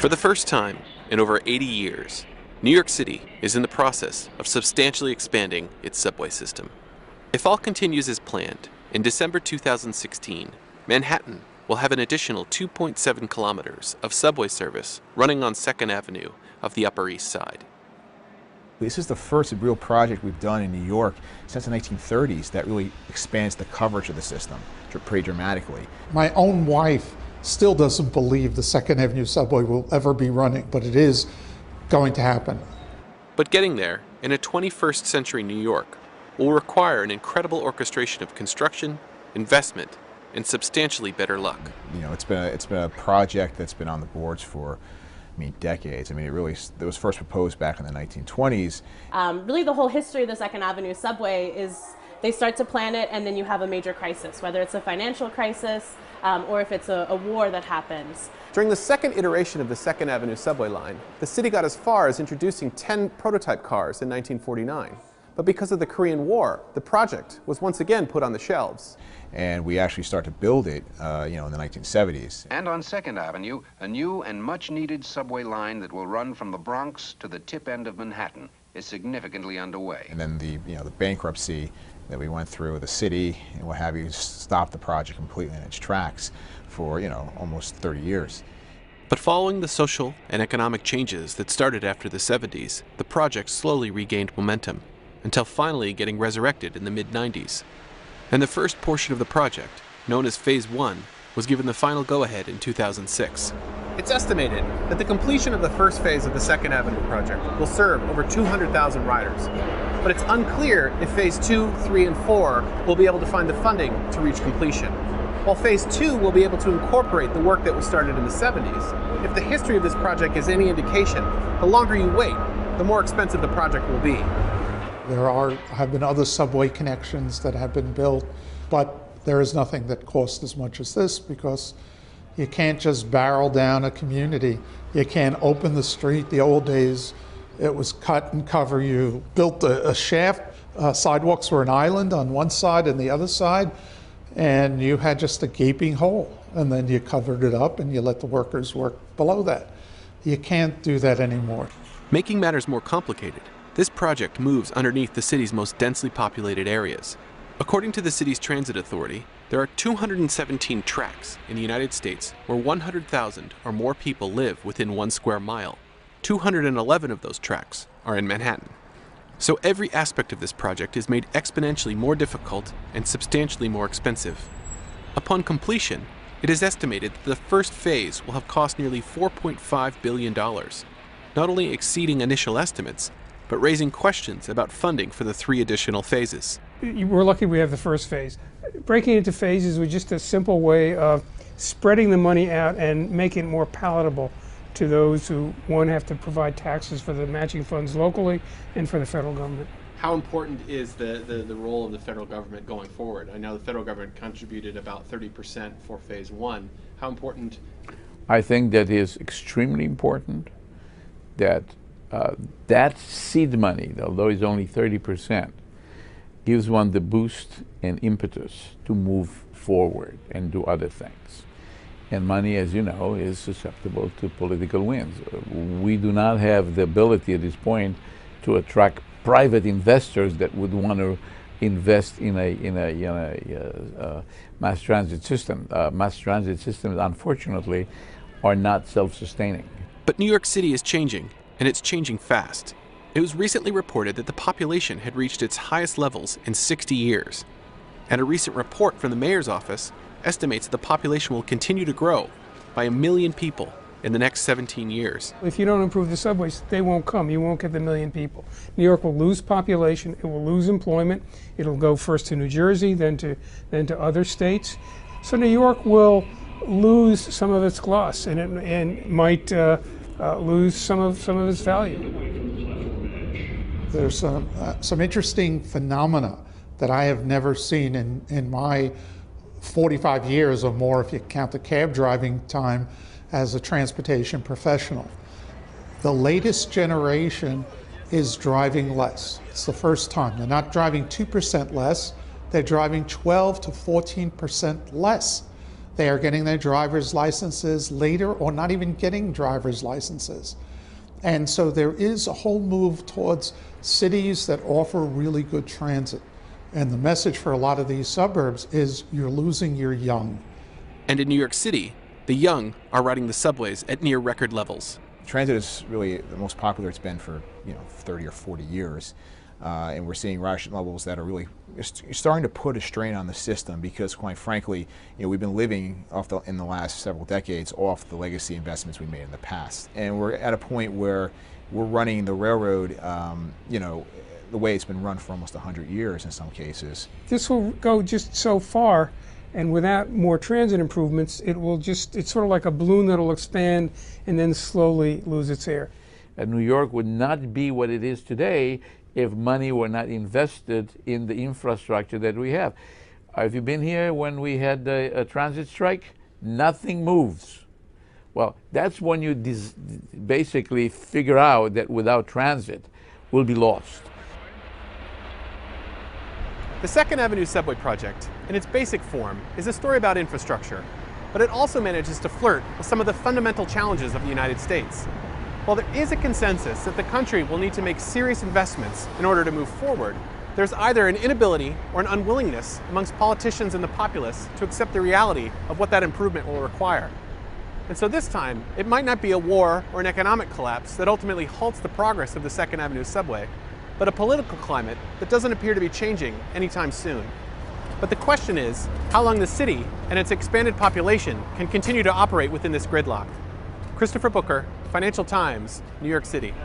For the first time in over 80 years, New York City is in the process of substantially expanding its subway system. If all continues as planned, in December 2016, Manhattan will have an additional 2.7 kilometers of subway service running on 2nd Avenue of the Upper East Side. This is the first real project we've done in New York since the 1930s that really expands the coverage of the system pretty dramatically. My own wife still doesn't believe the 2nd Avenue subway will ever be running, but it is going to happen. But getting there in a 21st century New York will require an incredible orchestration of construction, investment, and substantially better luck. You know, it's been a project that's been on the boards for decades. It was first proposed back in the 1920s. Really the whole history of the 2nd Avenue subway is they start to plan it and then you have a major crisis, whether it's a financial crisis or if it's a war that happens. During the second iteration of the 2nd Avenue subway line, the city got as far as introducing 10 prototype cars in 1949. But because of the Korean War, the project was once again put on the shelves. And we actually started to build it, in the 1970s. And on 2nd Avenue, a new and much-needed subway line that will run from the Bronx to the tip end of Manhattan is significantly underway. And then the bankruptcy that we went through, the city and what have you, stopped the project completely in its tracks for, almost 30 years. But following the social and economic changes that started after the 70s, the project slowly regained momentum, until finally getting resurrected in the mid-90s. And the first portion of the project, known as Phase 1, was given the final go-ahead in 2006. It's estimated that the completion of the first phase of the 2nd Avenue project will serve over 200,000 riders. But it's unclear if Phase 2, 3, and 4 will be able to find the funding to reach completion. While Phase 2 will be able to incorporate the work that was started in the 70s, if the history of this project is any indication, the longer you wait, the more expensive the project will be. There have been other subway connections that have been built, but there is nothing that costs as much as this because you can't just barrel down a community. You can't open the street. The old days, it was cut and cover. You built a shaft, sidewalks were an island on one side and the other side, and you had just a gaping hole. And then you covered it up and you let the workers work below that. You can't do that anymore. Making matters more complicated, this project moves underneath the city's most densely populated areas. According to the city's transit authority, there are 217 tracks in the United States where 100,000 or more people live within 1 square mile. 211 of those tracks are in Manhattan. So every aspect of this project is made exponentially more difficult and substantially more expensive. Upon completion, it is estimated that the first phase will have cost nearly $4.5 billion, not only exceeding initial estimates, but raising questions about funding for the 3 additional phases. We're lucky we have the first phase. Breaking into phases was just a simple way of spreading the money out and making it more palatable to those who, one, have to provide taxes for the matching funds locally and for the federal government. How important is the role of the federal government going forward? I know the federal government contributed about 30% for Phase 1. How important? I think that is extremely important, that that seed money, although it's only 30%, gives one the boost and impetus to move forward and do other things. And money, as you know, is susceptible to political winds. We do not have the ability at this point to attract private investors that would want to invest in a mass transit system. Mass transit systems, unfortunately, are not self-sustaining. But New York City is changing, and it's changing fast. It was recently reported that the population had reached its highest levels in 60 years. And a recent report from the mayor's office estimates that the population will continue to grow by 1 million people in the next 17 years. If you don't improve the subways, they won't come. You won't get the 1 million people. New York will lose population, it will lose employment. It'll go first to New Jersey, then to other states. So New York will lose some of its gloss, and it might lose some of its value. There's some interesting phenomena that I have never seen in my 45 years or more, if you count the cab driving time as a transportation professional. The latest generation is driving less. It's the first time. They're not driving 2% less, they're driving 12 to 14% less. They are getting their driver's licenses later or not even getting driver's licenses. And so there is a whole move towards cities that offer really good transit. And the message for a lot of these suburbs is you're losing your young. And in New York City, the young are riding the subways at near record levels. Transit is really the most popular it's been for 30 or 40 years. And we're seeing ridership levels that are really starting to put a strain on the system because, quite frankly, we've been living in the last several decades off the legacy investments we made in the past. And we're at a point where we're running the railroad, the way it's been run for almost 100 years in some cases. This will go just so far, and without more transit improvements, it's sort of like a balloon that'll expand and then slowly lose its air. And New York would not be what it is today if money were not invested in the infrastructure that we have. Have you been here when we had a transit strike? Nothing moves. Well, that's when you basically figure out that without transit, we'll be lost. The Second Avenue subway project, in its basic form, is a story about infrastructure, but it also manages to flirt with some of the fundamental challenges of the United States. While there is a consensus that the country will need to make serious investments in order to move forward, there's either an inability or an unwillingness amongst politicians and the populace to accept the reality of what that improvement will require. And so this time, it might not be a war or an economic collapse that ultimately halts the progress of the Second Avenue subway, but a political climate that doesn't appear to be changing anytime soon. But the question is, how long the city and its expanded population can continue to operate within this gridlock? Christopher Booker, Financial Times, New York City.